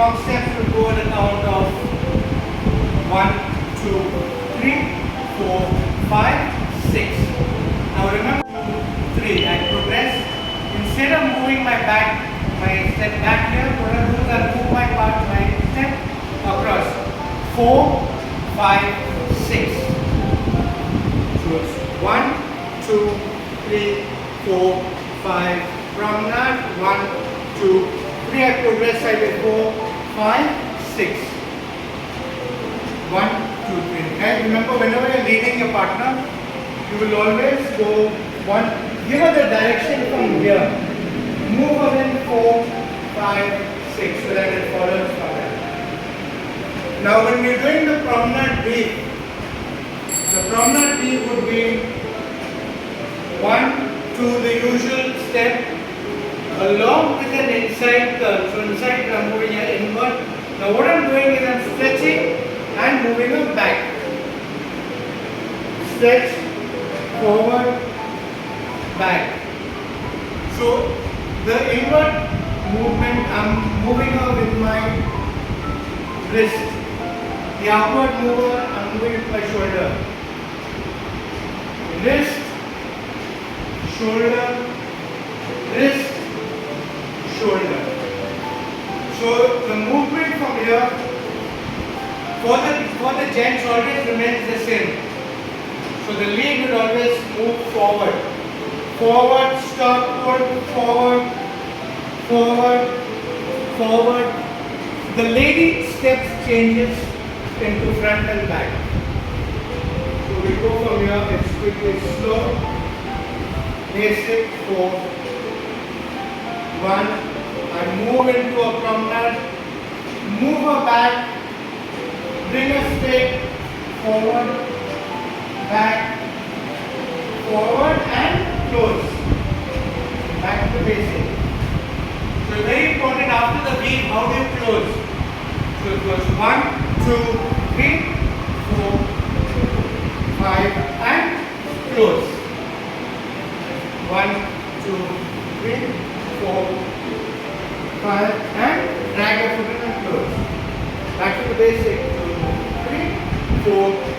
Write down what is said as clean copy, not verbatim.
box steps will go at a count of 1, 2, 3, 4, 5, 6. Now remember 2, 3. I progress. Instead of moving my step back here, what I do is I move my step across. 4, 5, 6. So it's 1, 2, 3, 4, 5. Promenade. 1, 2, 3. I progress sideways. 4, 5, 6. 1, 2, 3. Okay? Remember, whenever you're leading your partner, you will always go 1. Give her the direction from here. Move her in 4, 5, 6 so that it follows from there. Now when we are doing the promenade beat, the promenade beat would be 1, 2, the usual step along with an inside turn. So inside turn, I'm moving here inward. Now what I'm doing is I'm stretching and moving her back. Stretch, forward, back. So the inward movement, I'm moving her with my wrist. The outward mover, I'm moving with my shoulder. Wrist, shoulder, wrist, shoulder. So the movement from here for the gents always remains the same. So the lead will always move forward. Forward, stop, pull, forward, forward, forward. The lady steps changes into front and back. So we go from here, it's quickly slow, basic, 4, 1. I move into a promenade, move her back, bring her straight, forward, back, forward and close. Back to basic. So very important, after the beat, how do you close? So it goes 1, 2, 3, 4, 5 and close. 1, 2, 3, 4, 5 and drag your foot in and close. Back to the basic. 2, 3, 4,